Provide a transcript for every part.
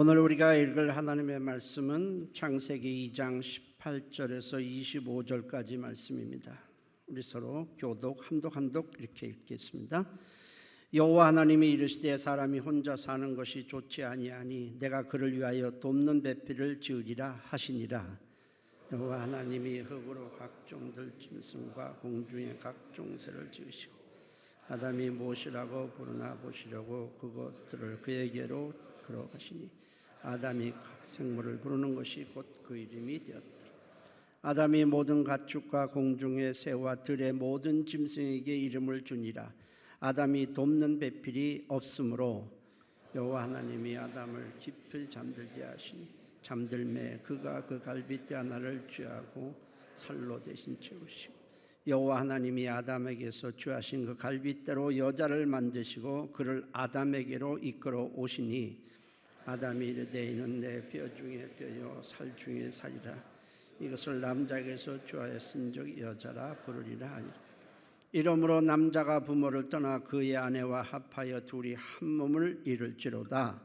오늘 우리가 읽을 하나님의 말씀은 창세기 2장 18절에서 25절까지 말씀입니다. 우리 서로 교독 한독 이렇게 읽겠습니다. 여호와 하나님이 이르시되 사람이 혼자 사는 것이 좋지 아니하니 내가 그를 위하여 돕는 배필을 지으리라 하시니라. 여호와 하나님이 흙으로 각종 들짐승과 공중의 각종 새를 지으시고 아담이 무엇이라고 부르나 보시려고 그것들을 그에게로 걸어가시니 아담이 각 생물을 부르는 것이 곧 그 이름이 되었더라. 아담이 모든 가축과 공중의 새와 들의 모든 짐승에게 이름을 주니라. 아담이 돕는 배필이 없으므로 여호와 하나님이 아담을 깊이 잠들게 하시니 잠들매 그가 그 갈빗대 하나를 취하고 살로 대신 채우시고 여호와 하나님이 아담에게서 취하신 그 갈빗대로 여자를 만드시고 그를 아담에게로 이끌어 오시니 아담이 이르되 이는 내 뼈 중에 뼈요 살 중에 살이라. 이것을 남자에게서 취하였은즉 여자라 부르리라 하니라. 이러므로 남자가 부모를 떠나 그의 아내와 합하여 둘이 한 몸을 이룰지로다.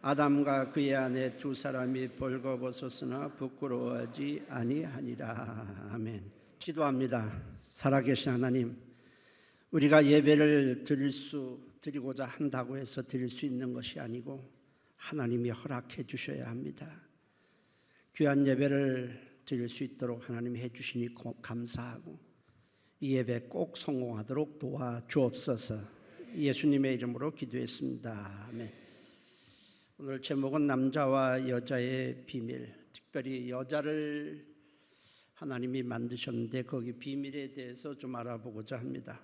아담과 그의 아내 두 사람이 벌거벗었으나 부끄러워하지 아니하니라. 아멘. 기도합니다. 살아계신 하나님, 우리가 예배를 드리고자 한다고 해서 드릴 수 있는 것이 아니고 하나님이 허락해 주셔야 합니다. 귀한 예배를 드릴 수 있도록 하나님이 해주시니 감사하고 이 예배 꼭 성공하도록 도와주옵소서. 예수님의 이름으로 기도했습니다. 아멘. 오늘 제목은 남자와 여자의 비밀, 특별히 여자를 하나님이 만드셨는데 거기 비밀에 대해서 좀 알아보고자 합니다.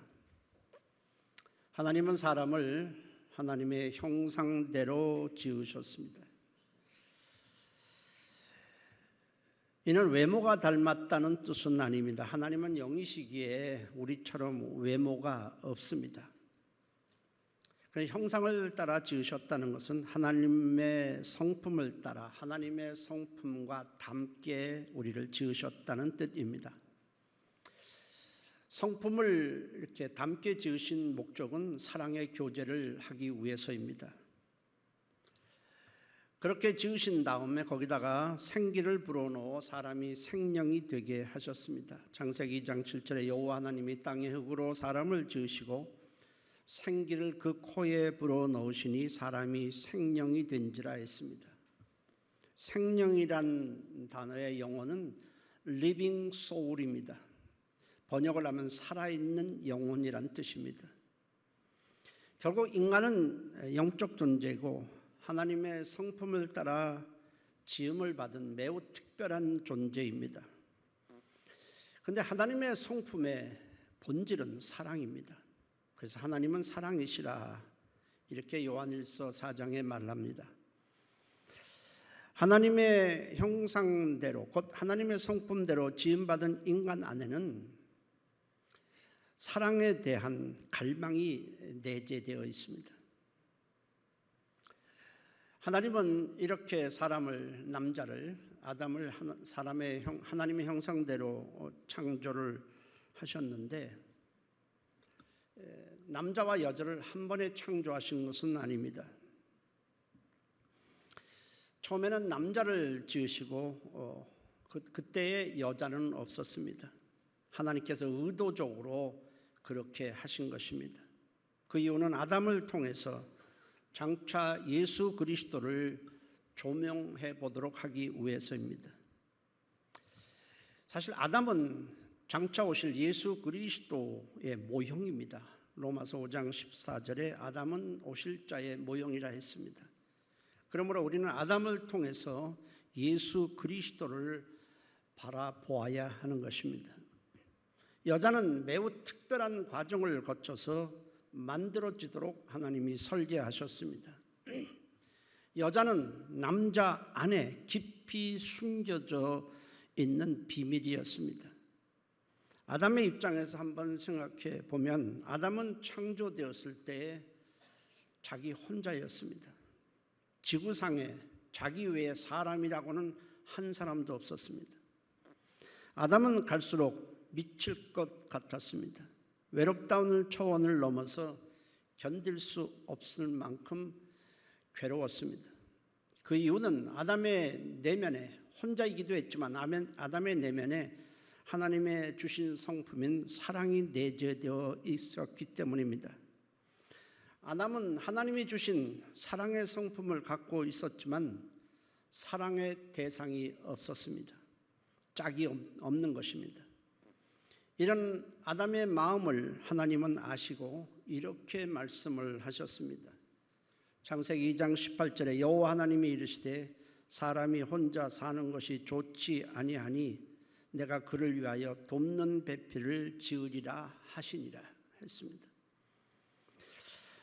하나님은 사람을 하나님의 형상대로 지으셨습니다. 이는 외모가 닮았다는 뜻은 아닙니다. 하나님은 영이시기에 우리처럼 외모가 없습니다. 그래서 형상을 따라 지으셨다는 것은 하나님의 성품을 따라 하나님의 성품과 닮게 우리를 지으셨다는 뜻입니다. 성품을 이렇게 닮게 지으신 목적은 사랑의 교제를 하기 위해서입니다. 그렇게 지으신 다음에 거기다가 생기를 불어넣어 사람이 생명이 되게 하셨습니다. 창세기 2장 7절에 여호와 하나님이 땅의 흙으로 사람을 지으시고 생기를 그 코에 불어넣으시니 사람이 생명이 된지라 했습니다. 생명이란 단어의 영어는 living soul입니다. 번역을 하면 살아있는 영혼이란 뜻입니다. 결국 인간은 영적 존재고 하나님의 성품을 따라 지음을 받은 매우 특별한 존재입니다. 그런데 하나님의 성품의 본질은 사랑입니다. 그래서 하나님은 사랑이시라 이렇게 요한일서 4장에 말합니다. 하나님의 형상대로 곧 하나님의 성품대로 지음받은 인간 안에는 사랑에 대한 갈망이 내재되어 있습니다. 하나님은 이렇게 남자를 아담을 하나님의 형상대로 창조를 하셨는데 남자와 여자를 한 번에 창조하신 것은 아닙니다. 처음에는 남자를 지으시고 그때의 여자는 없었습니다. 하나님께서 의도적으로 그렇게 하신 것입니다. 그 이유는 아담을 통해서 장차 예수 그리스도를 조명해 보도록 하기 위해서입니다. 사실 아담은 장차 오실 예수 그리스도의 모형입니다. 로마서 5장 14절에 아담은 오실 자의 모형이라 했습니다. 그러므로 우리는 아담을 통해서 예수 그리스도를 바라보아야 하는 것입니다. 여자는 매우 특별한 과정을 거쳐서 만들어지도록 하나님이 설계하셨습니다. 여자는 남자 안에 깊이 숨겨져 있는 비밀이었습니다. 아담의 입장에서 한번 생각해 보면 아담은 창조되었을 때 자기 혼자였습니다. 지구상에 자기 외에 사람이라고는 한 사람도 없었습니다. 아담은 갈수록 미칠 것 같았습니다. 외롭다는 초원을 넘어서 견딜 수 없을 만큼 괴로웠습니다. 그 이유는 아담의 내면에, 혼자이기도 했지만 아담의 내면에 하나님의 주신 성품인 사랑이 내재되어 있었기 때문입니다. 아담은 하나님이 주신 사랑의 성품을 갖고 있었지만 사랑의 대상이 없었습니다. 짝이 없는 것입니다. 이런 아담의 마음을 하나님은 아시고 이렇게 말씀을 하셨습니다. 창세기 2장 18절에 여호와 하나님이 이르시되 사람이 혼자 사는 것이 좋지 아니하니 내가 그를 위하여 돕는 배필을 지으리라 하시니라 했습니다.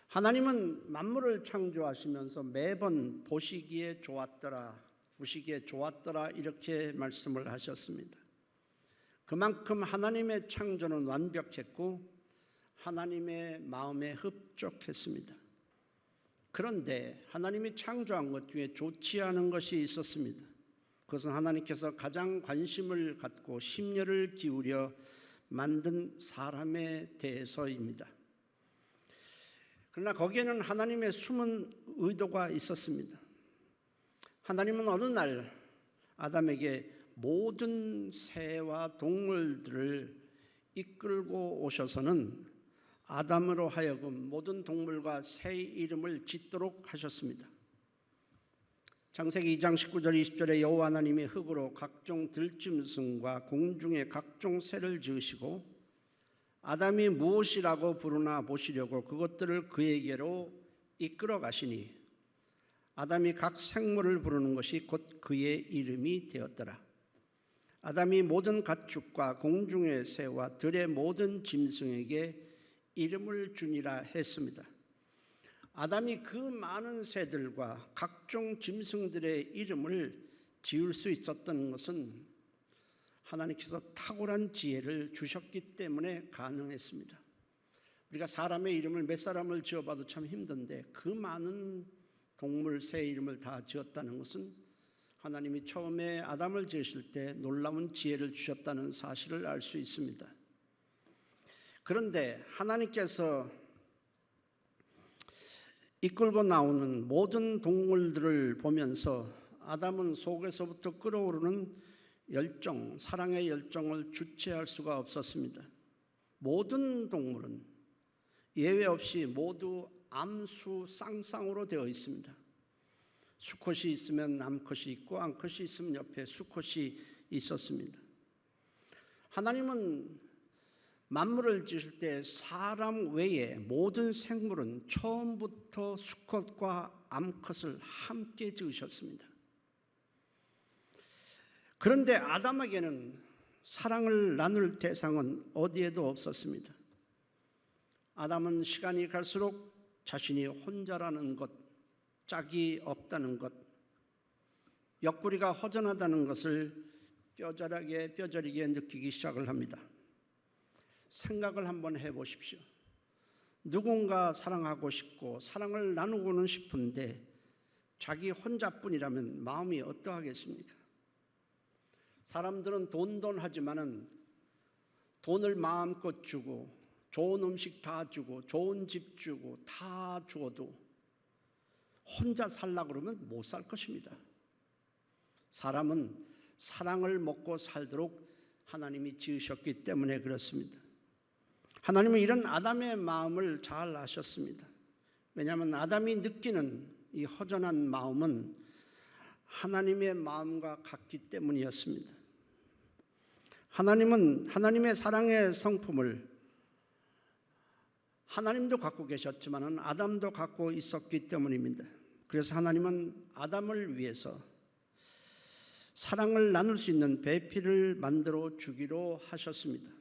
하나님은 만물을 창조하시면서 매번 보시기에 좋았더라, 보시기에 좋았더라 이렇게 말씀을 하셨습니다. 그만큼 하나님의 창조는 완벽했고 하나님의 마음에 흡족했습니다. 그런데 하나님이 창조한 것 중에 좋지 않은 것이 있었습니다. 그것은 하나님께서 가장 관심을 갖고 심려를 기울여 만든 사람에 대해서입니다. 그러나 거기에는 하나님의 숨은 의도가 있었습니다. 하나님은 어느 날 아담에게 모든 새와 동물들을 이끌고 오셔서는 아담으로 하여금 모든 동물과 새의 이름을 짓도록 하셨습니다. 창세기 2장 19절 20절에 여호와 하나님이 흙으로 각종 들짐승과 공중의 각종 새를 지으시고 아담이 무엇이라고 부르나 보시려고 그것들을 그에게로 이끌어 가시니 아담이 각 생물을 부르는 것이 곧 그의 이름이 되었더라. 아담이 모든 가축과 공중의 새와 들의 모든 짐승에게 이름을 주니라 했습니다. 아담이 그 많은 새들과 각종 짐승들의 이름을 지을 수 있었던 것은 하나님께서 탁월한 지혜를 주셨기 때문에 가능했습니다. 우리가 사람의 이름을 몇 사람을 지어봐도 참 힘든데 그 많은 동물, 새 이름을 다 지었다는 것은 하나님이 처음에 아담을 지으실 때 놀라운 지혜를 주셨다는 사실을 알 수 있습니다. 그런데 하나님께서 이끌고 나오는 모든 동물들을 보면서 아담은 속에서부터 끓어오르는 열정, 사랑의 열정을 주체할 수가 없었습니다. 모든 동물은 예외 없이 모두 암수 쌍쌍으로 되어 있습니다. 수컷이 있으면 암컷이 있고 암컷이 있으면 옆에 수컷이 있었습니다. 하나님은 만물을 지을 때 사람 외에 모든 생물은 처음부터 수컷과 암컷을 함께 지으셨습니다. 그런데 아담에게는 사랑을 나눌 대상은 어디에도 없었습니다. 아담은 시간이 갈수록 자신이 혼자라는 것, 짝이 없다는 것, 옆구리가 허전하다는 것을 뼈저리게 느끼기 시작을 합니다. 생각을 한번 해보십시오. 누군가 사랑하고 싶고 사랑을 나누고는 싶은데 자기 혼자뿐이라면 마음이 어떠하겠습니까? 사람들은 돈 하지만은 돈을 마음껏 주고 좋은 음식 다 주고 좋은 집 주고 다 주어도 혼자 살려고 그러면 못 살 것입니다. 사람은 사랑을 먹고 살도록 하나님이 지으셨기 때문에 그렇습니다. 하나님은 이런 아담의 마음을 잘 아셨습니다. 왜냐하면 아담이 느끼는 이 허전한 마음은 하나님의 마음과 같기 때문이었습니다. 하나님은 하나님의 사랑의 성품을 하나님도 갖고 계셨지만 아담도 갖고 있었기 때문입니다. 그래서 하나님은 아담을 위해서 사랑을 나눌 수 있는 배필을 만들어 주기로 하셨습니다.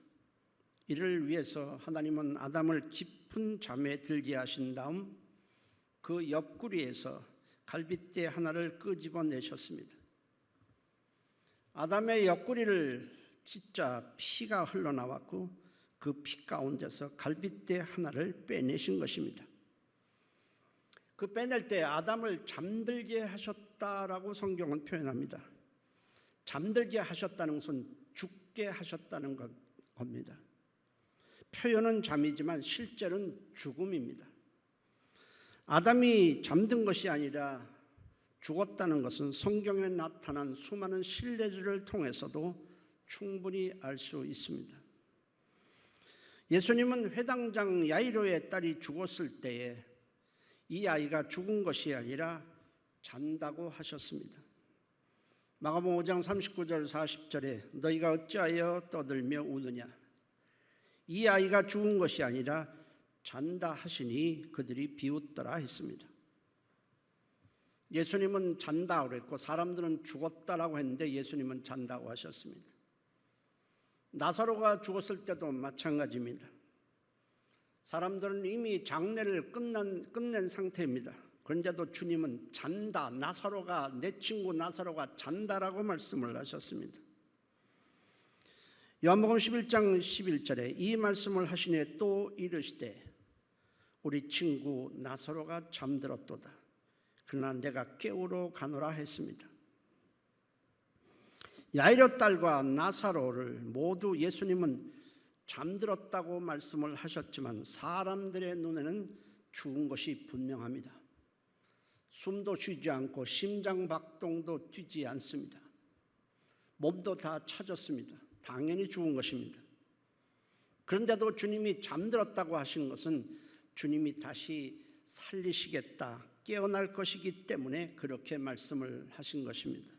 이를 위해서 하나님은 아담을 깊은 잠에 들게 하신 다음 그 옆구리에서 갈빗대 하나를 끄집어내셨습니다. 아담의 옆구리를 찢자 피가 흘러나왔고 그 피 가운데서 갈빗대 하나를 빼내신 것입니다. 그 빼낼 때 아담을 잠들게 하셨다라고 성경은 표현합니다. 잠들게 하셨다는 것은 죽게 하셨다는 겁니다. 표현은 잠이지만 실제는 죽음입니다. 아담이 잠든 것이 아니라 죽었다는 것은 성경에 나타난 수많은 신뢰를 통해서도 충분히 알 수 있습니다. 예수님은 회당장 야이로의 딸이 죽었을 때에 이 아이가 죽은 것이 아니라 잔다고 하셨습니다. 마가복음 5장 39절 40절에 너희가 어찌하여 떠들며 우느냐, 이 아이가 죽은 것이 아니라 잔다 하시니 그들이 비웃더라 했습니다. 예수님은 잔다 그랬고 사람들은 죽었다라고 했는데 예수님은 잔다고 하셨습니다. 나사로가 죽었을 때도 마찬가지입니다. 사람들은 이미 장례를 끝낸 상태입니다. 그런데도 주님은 잔다, 나사로가, 내 친구 나사로가 잔다라고 말씀을 하셨습니다. 요한복음 11장 11절에 이 말씀을 하시니 또 이르시되 우리 친구 나사로가 잠들었도다. 그러나 내가 깨우러 가노라 했습니다. 야이로 딸과 나사로를 모두 예수님은 잠들었다고 말씀을 하셨지만 사람들의 눈에는 죽은 것이 분명합니다. 숨도 쉬지 않고 심장박동도 뛰지 않습니다. 몸도 다 차졌습니다. 당연히 죽은 것입니다. 그런데도 주님이 잠들었다고 하신 것은 주님이 다시 살리시겠다, 깨어날 것이기 때문에 그렇게 말씀을 하신 것입니다.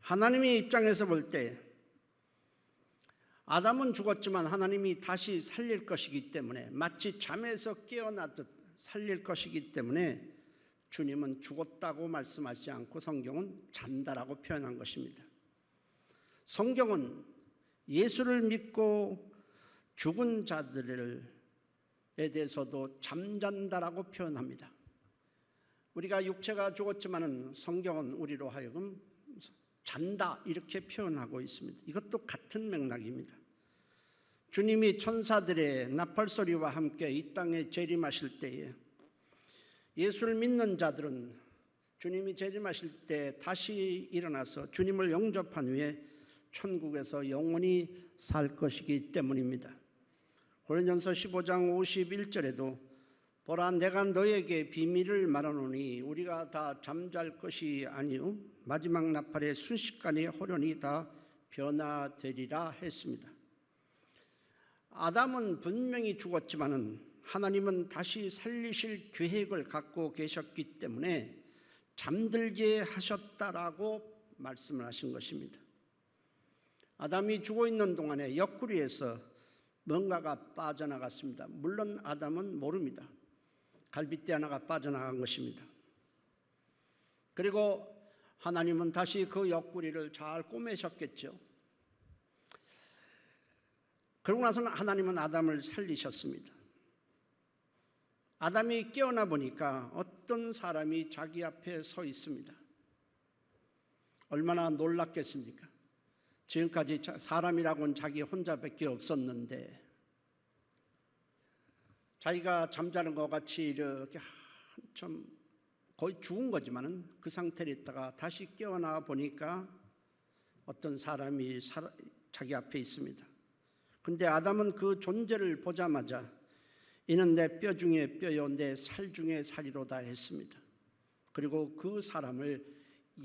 하나님의 입장에서 볼 때 아담은 죽었지만 하나님이 다시 살릴 것이기 때문에 마치 잠에서 깨어나듯 살릴 것이기 때문에 주님은 죽었다고 말씀하지 않고 성경은 잔다라고 표현한 것입니다. 성경은 예수를 믿고 죽은 자들에 대해서도 잠잔다라고 표현합니다. 우리가 육체가 죽었지만은 성경은 우리로 하여금 잔다 이렇게 표현하고 있습니다. 이것도 같은 맥락입니다. 주님이 천사들의 나팔소리와 함께 이 땅에 재림하실 때에 예수를 믿는 자들은 주님이 재림하실 때 다시 일어나서 주님을 영접한 후에 천국에서 영원히 살 것이기 때문입니다. 고린도전서 15장 51절에도 보라 내가 너에게 비밀을 말하노니 우리가 다 잠잘 것이 아니요 마지막 나팔에 순식간에 호련히 다 변화되리라 했습니다. 아담은 분명히 죽었지만은 하나님은 다시 살리실 계획을 갖고 계셨기 때문에 잠들게 하셨다라고 말씀을 하신 것입니다. 아담이 죽어 있는 동안에 옆구리에서 뭔가가 빠져나갔습니다. 물론 아담은 모릅니다. 갈빗대 하나가 빠져나간 것입니다. 그리고 하나님은 다시 그 옆구리를 잘 꼬매셨겠죠. 그러고 나서는 하나님은 아담을 살리셨습니다. 아담이 깨어나 보니까 어떤 사람이 자기 앞에 서 있습니다. 얼마나 놀랐겠습니까? 지금까지 사람이라고는 자기 혼자밖에 없었는데 자기가 잠자는 것 같이 이렇게 한참 거의 죽은 거지만은 그 상태로 있다가 다시 깨어나 보니까 어떤 사람이 자기 앞에 있습니다. 근데 아담은 그 존재를 보자마자 이는 내 뼈 중에 뼈요 내 살 중에 살이로다 했습니다. 그리고 그 사람을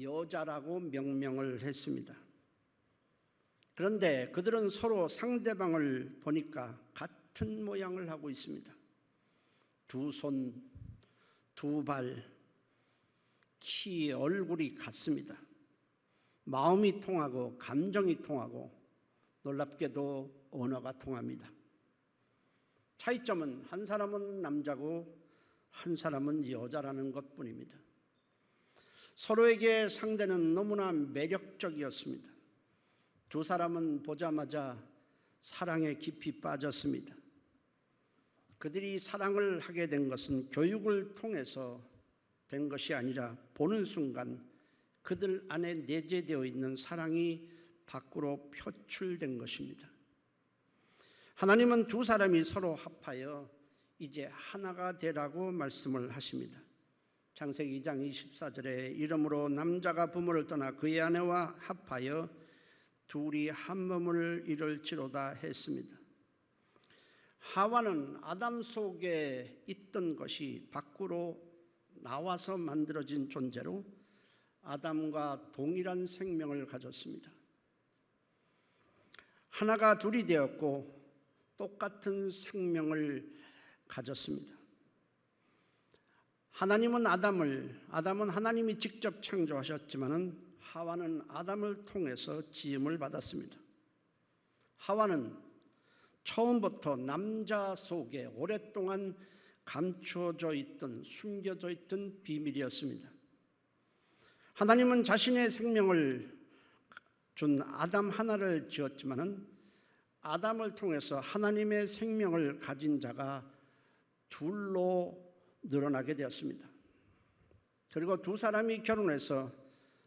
여자라고 명명을 했습니다. 그런데 그들은 서로 상대방을 보니까 같은 모양을 하고 있습니다. 두 손, 두 발, 키, 얼굴이 같습니다. 마음이 통하고 감정이 통하고 놀랍게도 언어가 통합니다. 차이점은 한 사람은 남자고 한 사람은 여자라는 것뿐입니다. 서로에게 상대는 너무나 매력적이었습니다. 두 사람은 보자마자 사랑에 깊이 빠졌습니다. 그들이 사랑을 하게 된 것은 교육을 통해서 된 것이 아니라 보는 순간 그들 안에 내재되어 있는 사랑이 밖으로 표출된 것입니다. 하나님은 두 사람이 서로 합하여 이제 하나가 되라고 말씀을 하십니다. 창세기 2장 24절에 이러므로 남자가 부모를 떠나 그의 아내와 합하여 둘이 한 몸을 이룰지로다 했습니다. 하와는 아담 속에 있던 것이 밖으로 나와서 만들어진 존재로 아담과 동일한 생명을 가졌습니다. 하나가 둘이 되었고 똑같은 생명을 가졌습니다. 하나님은 아담은 하나님이 직접 창조하셨지만은 하와는 아담을 통해서 지음을 받았습니다. 하와는 처음부터 남자 속에 오랫동안 감추어져 있던, 숨겨져 있던 비밀이었습니다. 하나님은 자신의 생명을 준 아담 하나를 지었지만은 아담을 통해서 하나님의 생명을 가진 자가 둘로 늘어나게 되었습니다. 그리고 두 사람이 결혼해서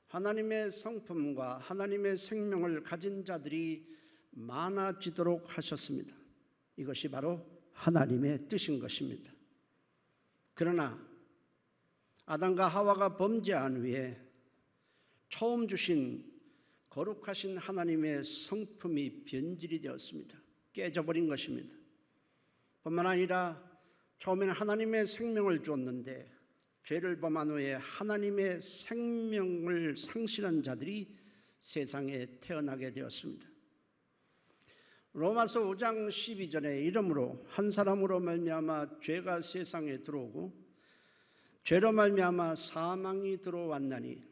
하나님의 성품과 하나님의 생명을 가진 자들이 많아지도록 하셨습니다. 이것이 바로 하나님의 뜻인 것입니다. 그러나 아담과 하와가 범죄한 후에 처음 주신 거룩하신 하나님의 성품이 변질이 되었습니다. 깨져버린 것입니다. 뿐만 아니라 처음에는 하나님의 생명을 주었는데 죄를 범한 후에 하나님의 생명을 상실한 자들이 세상에 태어나게 되었습니다. 로마서 5장 12절에 이러므로 한 사람으로 말미암아 죄가 세상에 들어오고 죄로 말미암아 사망이 들어왔나니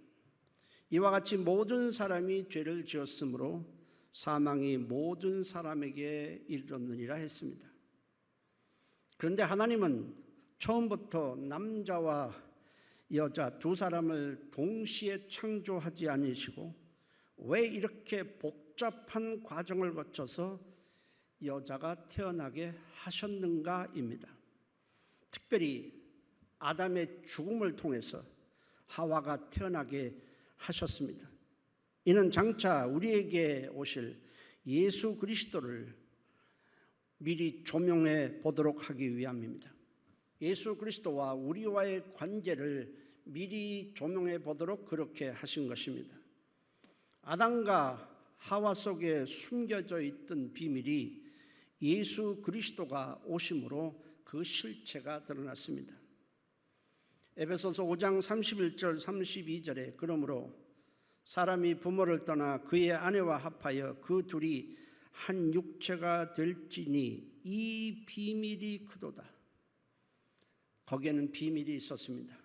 이와 같이 모든 사람이 죄를 지었으므로 사망이 모든 사람에게 이르렀느니라 했습니다. 그런데 하나님은 처음부터 남자와 여자 두 사람을 동시에 창조하지 않으시고 왜 이렇게 복잡한 과정을 거쳐서 여자가 태어나게 하셨는가입니다. 특별히 아담의 죽음을 통해서 하와가 태어나게 하셨습니다. 이는 장차 우리에게 오실 예수 그리스도를 미리 조명해 보도록 하기 위함입니다. 예수 그리스도와 우리와의 관계를 미리 조명해 보도록 그렇게 하신 것입니다. 아담과 하와 속에 숨겨져 있던 비밀이 예수 그리스도가 오심으로 그 실체가 드러났습니다. 에베소서 5장 31절 32절에 그러므로 사람이 부모를 떠나 그의 아내와 합하여 그 둘이 한 육체가 될지니 이 비밀이 크도다. 거기에는 비밀이 있었습니다.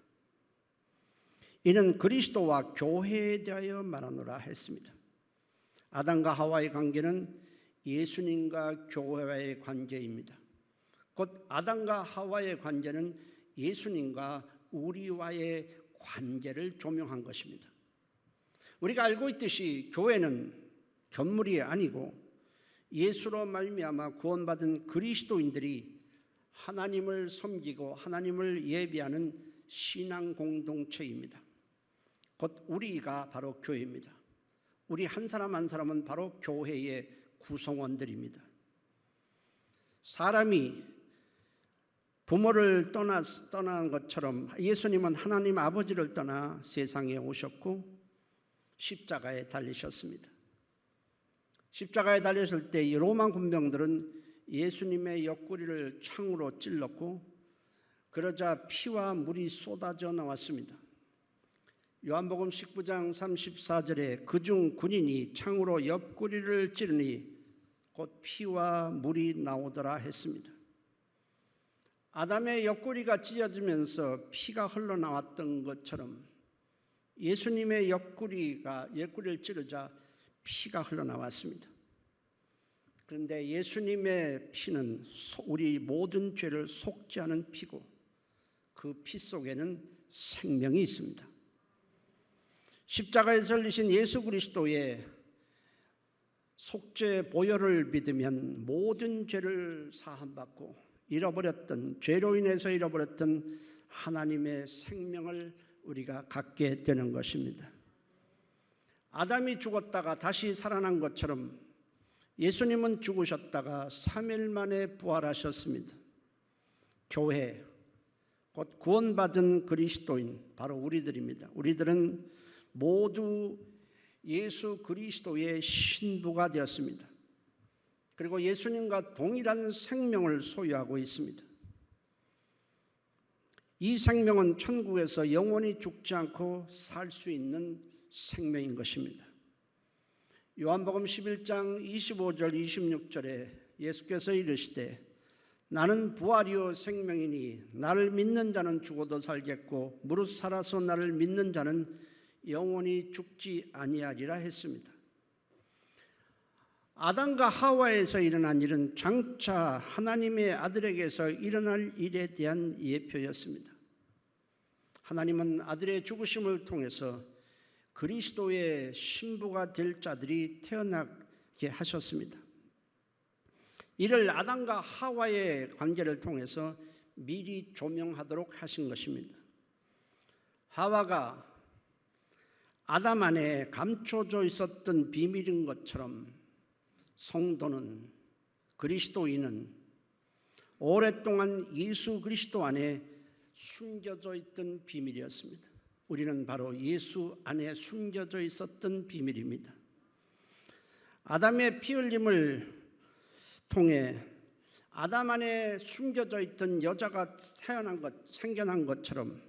이는 그리스도와 교회에 대하여 말하노라 했습니다. 아담과 하와의 관계는 예수님과 교회와의 관계입니다. 곧 아담과 하와의 관계는 예수님과 우리와의 관계를 조명한 것입니다. 우리가 알고 있듯이 교회는 건물이 아니고 예수로 말미암아 구원받은 그리스도인들이 하나님을 섬기고 하나님을 예배하는 신앙 공동체입니다. 곧 우리가 바로 교회입니다. 우리 한 사람 한 사람은 바로 교회의 구성원들입니다. 사람이 부모를 떠난 것처럼 예수님은 하나님 아버지를 떠나 세상에 오셨고 십자가에 달리셨습니다. 십자가에 달렸을 때 로마 군병들은 예수님의 옆구리를 창으로 찔렀고 그러자 피와 물이 쏟아져 나왔습니다. 요한복음 19장 34절에 그중 군인이 창으로 옆구리를 찌르니 곧 피와 물이 나오더라 했습니다. 아담의 옆구리가 찢어지면서 피가 흘러나왔던 것처럼 예수님의 옆구리를 찌르자 피가 흘러나왔습니다. 그런데 예수님의 피는 우리 모든 죄를 속지 않은 피고 그 피 속에는 생명이 있습니다. 십자가에 설리신 예수 그리스도의 속죄 보혈을 믿으면 모든 죄를 사함받고 죄로 인해서 잃어버렸던 하나님의 생명을 우리가 갖게 되는 것입니다. 아담이 죽었다가 다시 살아난 것처럼 예수님은 죽으셨다가 3일 만에 부활하셨습니다. 교회, 곧 구원받은 그리스도인, 바로 우리들입니다. 우리들은 모두 예수 그리스도의 신부가 되었습니다. 그리고 예수님과 동일한 생명을 소유하고 있습니다. 이 생명은 천국에서 영원히 죽지 않고 살 수 있는 생명인 것입니다. 요한복음 11장 25절 26절에 예수께서 이르시되 나는 부활이요 생명이니 나를 믿는 자는 죽어도 살겠고 무릇 살아서 나를 믿는 자는 영원히 죽지 아니하리라 했습니다. 아담과 하와에서 일어난 일은 장차 하나님의 아들에게서 일어날 일에 대한 예표였습니다. 하나님은 아들의 죽으심을 통해서 그리스도의 신부가 될 자들이 태어나게 하셨습니다. 이를 아담과 하와의 관계를 통해서 미리 조명하도록 하신 것입니다. 하와가 아담 안에 감춰져 있었던 비밀인 것처럼 성도는, 그리스도인은 오랫동안 예수 그리스도 안에 숨겨져 있던 비밀이었습니다. 우리는 바로 예수 안에 숨겨져 있었던 비밀입니다. 아담의 피 흘림을 통해 아담 안에 숨겨져 있던 여자가 생겨난 것처럼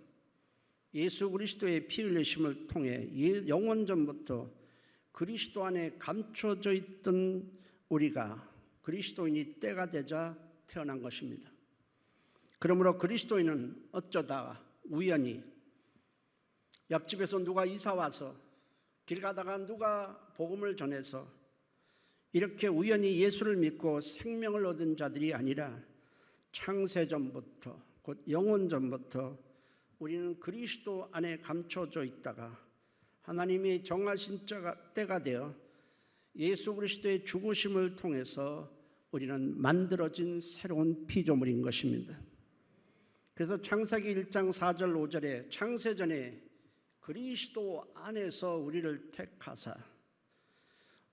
예수 그리스도의 피 흘리심을 통해 영원전부터 그리스도 안에 감춰져 있던 우리가 그리스도인이 때가 되자 태어난 것입니다. 그러므로 그리스도인은 어쩌다가 우연히 옆집에서 누가 이사 와서 길 가다가 누가 복음을 전해서 이렇게 우연히 예수를 믿고 생명을 얻은 자들이 아니라 창세전부터 곧 영원전부터 우리는 그리스도 안에 감춰져 있다가 하나님이 정하신 때가 되어 예수 그리스도의 죽으심을 통해서 우리는 만들어진 새로운 피조물인 것입니다. 그래서 창세기 1장 4절 5절에 창세전에 그리스도 안에서 우리를 택하사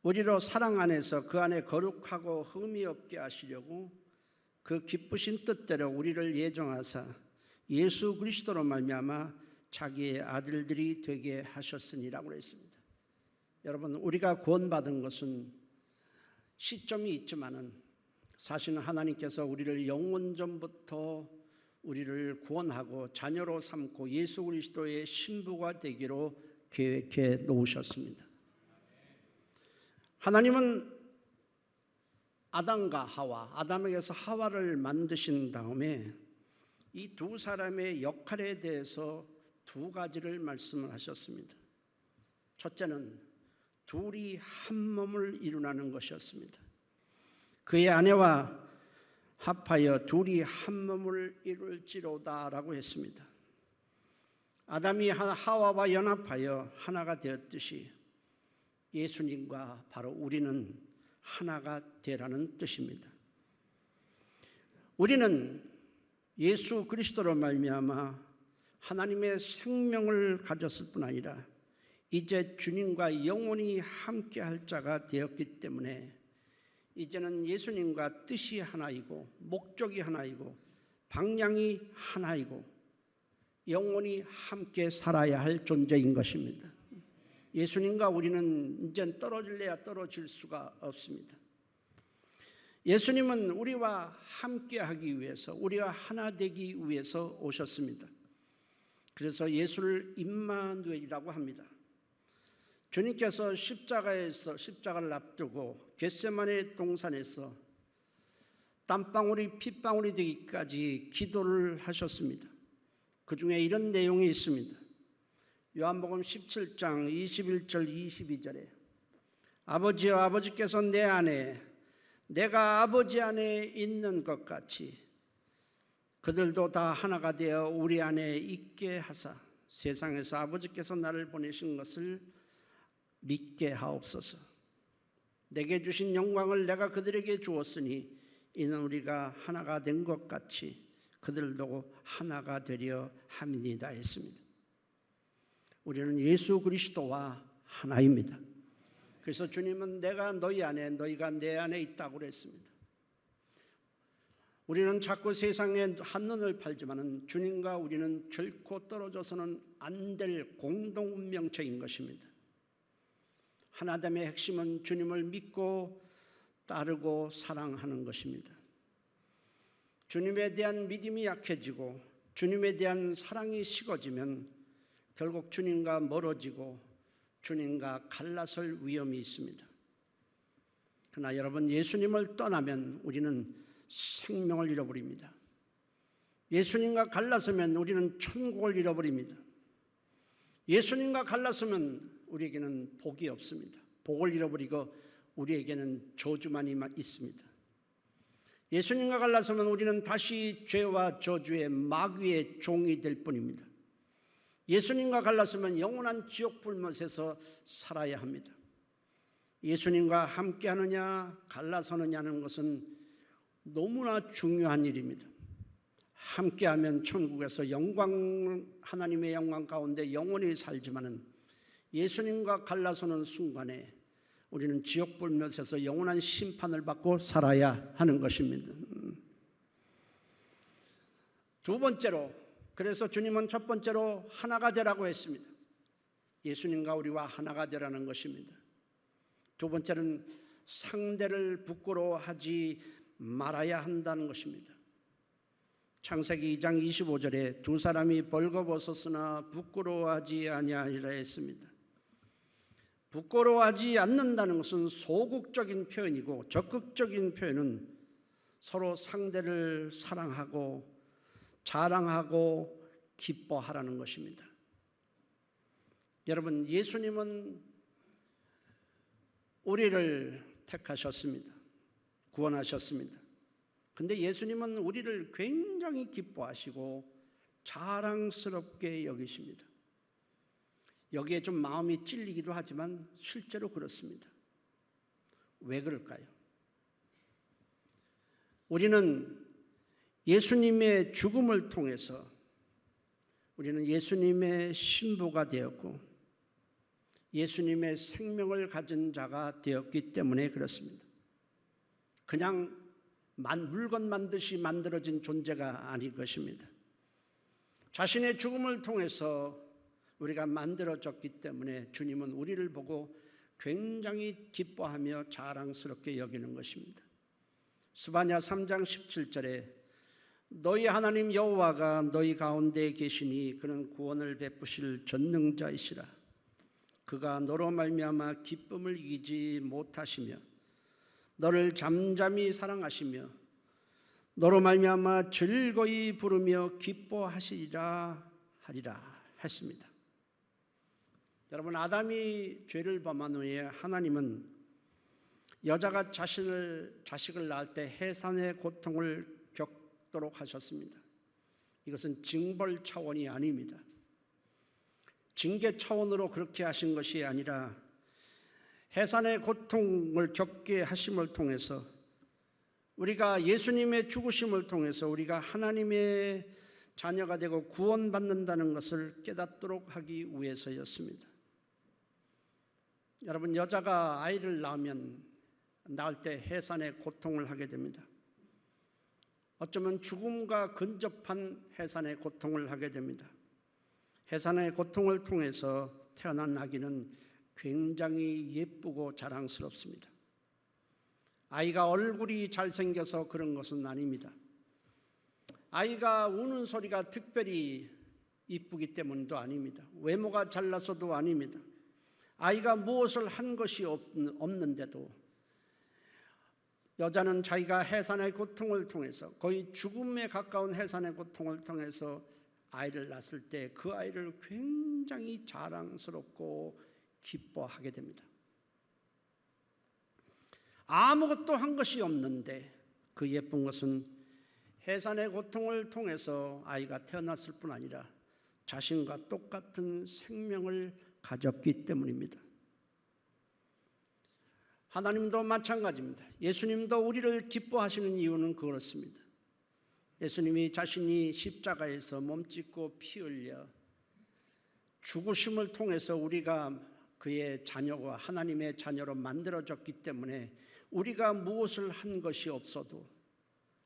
우리로 사랑 안에서 그 안에 거룩하고 흠이 없게 하시려고 그 기쁘신 뜻대로 우리를 예정하사 예수 그리스도로 말미암아 자기의 아들들이 되게 하셨으니라고 했습니다. 여러분, 우리가 구원받은 것은 시점이 있지만은 사실은 하나님께서 우리를 영원전부터 우리를 구원하고 자녀로 삼고 예수 그리스도의 신부가 되기로 계획해 놓으셨습니다. 하나님은 아담과 하와, 아담에게서 하와를 만드신 다음에 이 두 사람의 역할에 대해서 두 가지를 말씀을 하셨습니다. 첫째는 둘이 한 몸을 이루라는 것이었습니다. 그의 아내와 합하여 둘이 한 몸을 이룰지로다라고 했습니다. 아담이 하와와 연합하여 하나가 되었듯이 예수님과 바로 우리는 하나가 되라는 뜻입니다. 우리는 예수 그리스도로 말미암아 하나님의 생명을 가졌을 뿐 아니라 이제 주님과 영원히 함께할 자가 되었기 때문에 이제는 예수님과 뜻이 하나이고 목적이 하나이고 방향이 하나이고 영원히 함께 살아야 할 존재인 것입니다. 예수님과 우리는 이제 떨어질래야 떨어질 수가 없습니다. 예수님은 우리와 함께하기 위해서, 우리와 하나 되기 위해서 오셨습니다. 그래서 예수를 임마누엘이라고 합니다. 주님께서 십자가를 앞두고 겟세마네 동산에서 땀방울이 핏방울이 되기까지 기도를 하셨습니다. 그 중에 이런 내용이 있습니다. 요한복음 17장 21절 22절에 아버지여, 아버지께서 내 안에 내가 아버지 안에 있는 것 같이 그들도 다 하나가 되어 우리 안에 있게 하사 세상에서 아버지께서 나를 보내신 것을 믿게 하옵소서. 내게 주신 영광을 내가 그들에게 주었으니 이는 우리가 하나가 된 것 같이 그들도 하나가 되려 함이니이다 했습니다. 우리는 예수 그리스도와 하나입니다. 그래서 주님은 내가 너희 안에 너희가 내 안에 있다고 그랬습니다. 우리는 자꾸 세상에 한눈을 팔지만은 주님과 우리는 결코 떨어져서는 안 될 공동 운명체인 것입니다. 하나됨의 핵심은 주님을 믿고 따르고 사랑하는 것입니다. 주님에 대한 믿음이 약해지고 주님에 대한 사랑이 식어지면 결국 주님과 멀어지고 주님과 갈라설 위험이 있습니다. 그러나 여러분, 예수님을 떠나면 우리는 생명을 잃어버립니다. 예수님과 갈라서면 우리는 천국을 잃어버립니다. 예수님과 갈라서면 우리에게는 복이 없습니다. 복을 잃어버리고 우리에게는 저주만이 있습니다. 예수님과 갈라서면 우리는 다시 죄와 저주의 마귀의 종이 될 뿐입니다. 예수님과 갈라서면 영원한 지옥 불못에서 살아야 합니다. 예수님과 함께하느냐 갈라서느냐는 것은 너무나 중요한 일입니다. 함께하면 천국에서 하나님의 영광 가운데 영원히 살지만은 예수님과 갈라서는 순간에 우리는 지옥 불못에서 영원한 심판을 받고 살아야 하는 것입니다. 두 번째로, 그래서 주님은 첫 번째로 하나가 되라고 했습니다. 예수님과 우리와 하나가 되라는 것입니다. 두 번째는 상대를 부끄러워하지 말아야 한다는 것입니다. 창세기 2장 25절에 두 사람이 벌거벗었으나 부끄러워하지 아니하리라 했습니다. 부끄러워하지 않는다는 것은 소극적인 표현이고, 적극적인 표현은 서로 상대를 사랑하고 자랑하고 기뻐하라는 것입니다. 여러분, 예수님은 우리를 택하셨습니다. 구원하셨습니다. 근데 예수님은 우리를 굉장히 기뻐하시고 자랑스럽게 여기십니다. 여기에 좀 마음이 찔리기도 하지만 실제로 그렇습니다. 왜 그럴까요? 우리는 예수님의 죽음을 통해서 우리는 예수님의 신부가 되었고 예수님의 생명을 가진 자가 되었기 때문에 그렇습니다. 그냥 물건 만듯이 만들어진 존재가 아닌 것입니다. 자신의 죽음을 통해서 우리가 만들어졌기 때문에 주님은 우리를 보고 굉장히 기뻐하며 자랑스럽게 여기는 것입니다. 스바냐 3장 17절에 너희 하나님 여호와가 너희 가운데 계시니 그는 구원을 베푸실 전능자이시라. 그가 너로 말미암아 기쁨을 이기지 못하시며 너를 잠잠히 사랑하시며 너로 말미암아 즐거이 부르며 기뻐하시리라 하리라 했습니다. 여러분, 아담이 죄를 범한 후에 하나님은 여자가 자식을 낳을 때 해산의 고통을 겪도록 하셨습니다. 이것은 징벌 차원이 아닙니다. 징계 차원으로 그렇게 하신 것이 아니라 해산의 고통을 겪게 하심을 통해서 우리가 예수님의 죽으심을 통해서 우리가 하나님의 자녀가 되고 구원받는다는 것을 깨닫도록 하기 위해서였습니다. 여러분, 여자가 아이를 낳을 때 해산의 고통을 하게 됩니다. 어쩌면 죽음과 근접한 해산의 고통을 하게 됩니다. 해산의 고통을 통해서 태어난 아기는 굉장히 예쁘고 자랑스럽습니다. 아이가 얼굴이 잘생겨서 그런 것은 아닙니다. 아이가 우는 소리가 특별히 이쁘기 때문도 아닙니다. 외모가 잘나서도 아닙니다. 아이가 무엇을 한 것이 없는데도 여자는 자기가 해산의 고통을 통해서 거의 죽음에 가까운 해산의 고통을 통해서 아이를 낳았을 때 그 아이를 굉장히 자랑스럽고 기뻐하게 됩니다. 아무것도 한 것이 없는데 그 예쁜 것은 해산의 고통을 통해서 아이가 태어났을 뿐 아니라 자신과 똑같은 생명을 가졌기 때문입니다. 하나님도 마찬가지입니다. 예수님도 우리를 기뻐하시는 이유는 그렇습니다. 예수님이 자신이 십자가에서 몸짓고 피 흘려 죽으심을 통해서 우리가 그의 자녀와 하나님의 자녀로 만들어졌기 때문에 우리가 무엇을 한 것이 없어도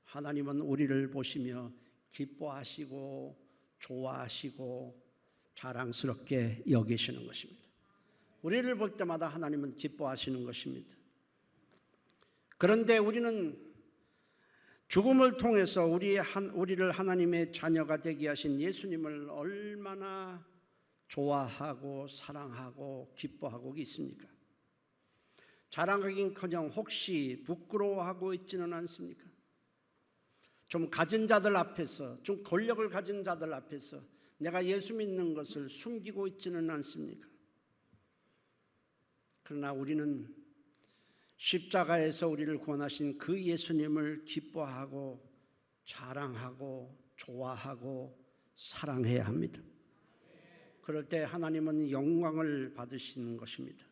하나님은 우리를 보시며 기뻐하시고 좋아하시고 자랑스럽게 여기시는 것입니다. 우리를 볼 때마다 하나님은 기뻐하시는 것입니다. 그런데 우리는 죽음을 통해서 우리를 하나님의 자녀가 되게 하신 예수님을 얼마나 좋아하고 사랑하고 기뻐하고 있습니까? 자랑하긴커녕 혹시 부끄러워하고 있지는 않습니까? 좀 가진 자들 앞에서, 좀 권력을 가진 자들 앞에서 내가 예수 믿는 것을 숨기고 있지는 않습니까? 그러나 우리는 십자가에서 우리를 구원하신 그 예수님을 기뻐하고 자랑하고 좋아하고 사랑해야 합니다. 그럴 때 하나님은 영광을 받으시는 것입니다.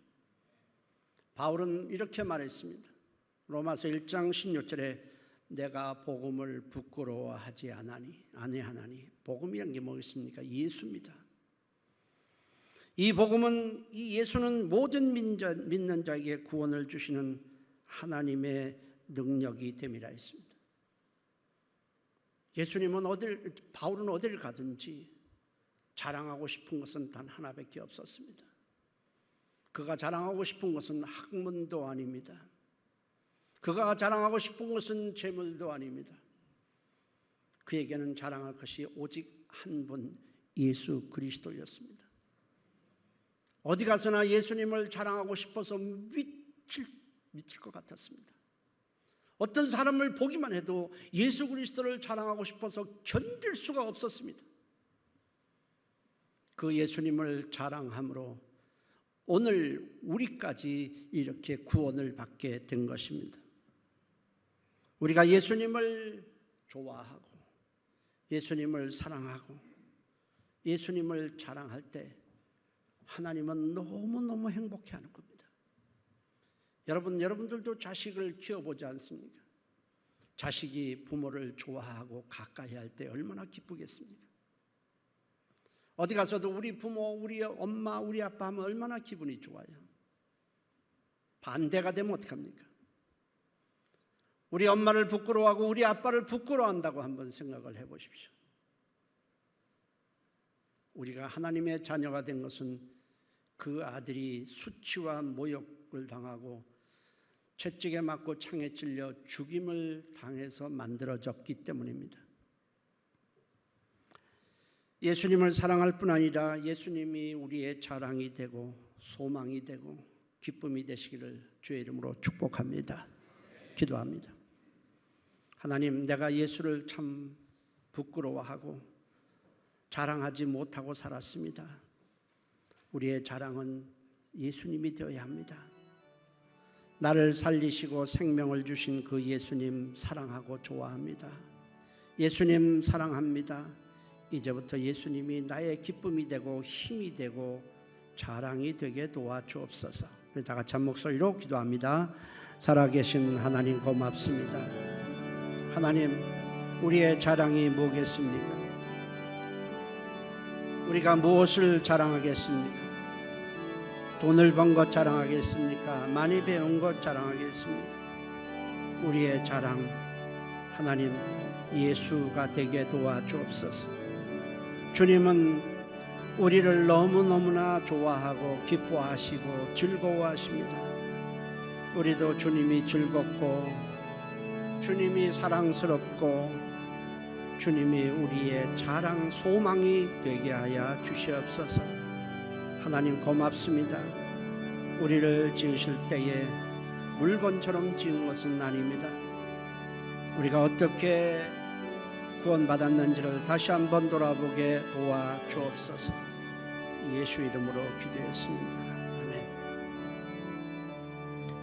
바울은 이렇게 말했습니다. 로마서 1장 16절에 내가 복음을 부끄러워하지 아니하나니. 복음이란 게 뭐겠습니까? 예수입니다. 이 복음은, 이 예수는 모든 믿는 자에게 구원을 주시는 하나님의 능력이 됨이라 했습니다. 바울은 어디를 가든지 자랑하고 싶은 것은 단 하나밖에 없었습니다. 그가 자랑하고 싶은 것은 학문도 아닙니다. 그가 자랑하고 싶은 것은 재물도 아닙니다. 그에게는 자랑할 것이 오직 한 분, 예수 그리스도였습니다. 어디 가서나 예수님을 자랑하고 싶어서 미칠 것 같았습니다. 어떤 사람을 보기만 해도 예수 그리스도를 자랑하고 싶어서 견딜 수가 없었습니다. 그 예수님을 자랑함으로 오늘 우리까지 이렇게 구원을 받게 된 것입니다. 우리가 예수님을 좋아하고 예수님을 사랑하고 예수님을 자랑할 때 하나님은 너무너무 행복해하는 겁니다. 여러분들도 자식을 키워보지 않습니까? 자식이 부모를 좋아하고 가까이 할 때 얼마나 기쁘겠습니까? 어디 가서도 우리 부모, 우리 엄마, 우리 아빠 하면 얼마나 기분이 좋아요. 반대가 되면 어떡합니까? 우리 엄마를 부끄러워하고 우리 아빠를 부끄러워한다고 한번 생각을 해보십시오. 우리가 하나님의 자녀가 된 것은 그 아들이 수치와 모욕을 당하고 채찍에 맞고 창에 찔려 죽임을 당해서 만들어졌기 때문입니다. 예수님을 사랑할 뿐 아니라 예수님이 우리의 자랑이 되고 소망이 되고 기쁨이 되시기를 주의 이름으로 축복합니다. 기도합니다. 하나님, 내가 예수를 참 부끄러워하고 자랑하지 못하고 살았습니다. 우리의 자랑은 예수님이 되어야 합니다. 나를 살리시고 생명을 주신 그 예수님 사랑하고 좋아합니다. 예수님 사랑합니다. 이제부터 예수님이 나의 기쁨이 되고 힘이 되고 자랑이 되게 도와주옵소서. 다 같이 한 목소리로 기도합니다. 살아계신 하나님 고맙습니다. 하나님, 우리의 자랑이 뭐겠습니까? 우리가 무엇을 자랑하겠습니까? 돈을 번 것 자랑하겠습니까? 많이 배운 것 자랑하겠습니까? 우리의 자랑, 하나님 예수가 되게 도와주옵소서. 주님은 우리를 너무너무나 좋아하고 기뻐하시고 즐거워하십니다. 우리도 주님이 즐겁고 주님이 사랑스럽고 주님이 우리의 자랑 소망이 되게 하여 주시옵소서. 하나님 고맙습니다. 우리를 지으실 때에 물건처럼 지은 것은 아닙니다. 우리가 어떻게 구원받았는지를 다시 한번 돌아보게 도와주옵소서. 예수 이름으로 기도했습니다. 아멘.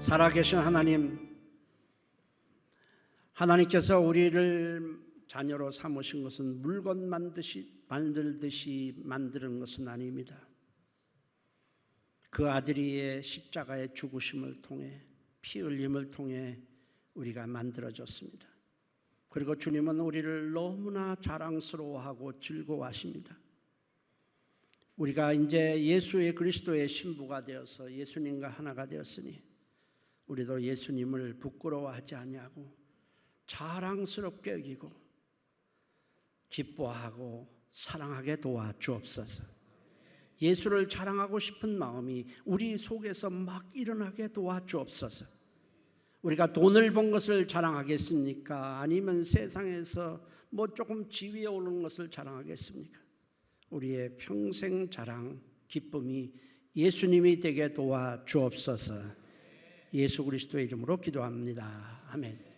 살아계신 하나님께서 우리를 자녀로 삼으신 것은 물건 만들듯이 만드는 것은 아닙니다. 그 아들이의 십자가의 죽으심을 통해 피 흘림을 통해 우리가 만들어졌습니다. 그리고 주님은 우리를 너무나 자랑스러워하고 즐거워하십니다. 우리가 이제 예수의 그리스도의 신부가 되어서 예수님과 하나가 되었으니 우리도 예수님을 부끄러워하지 아니하고 자랑스럽게 여기고 기뻐하고 사랑하게 도와주옵소서. 예수를 자랑하고 싶은 마음이 우리 속에서 막 일어나게 도와주옵소서. 우리가 돈을 번 것을 자랑하겠습니까? 아니면 세상에서 뭐 조금 지위에 오르는 것을 자랑하겠습니까? 우리의 평생 자랑, 기쁨이 예수님이 되게 도와 주옵소서. 예수 그리스도의 이름으로 기도합니다. 아멘.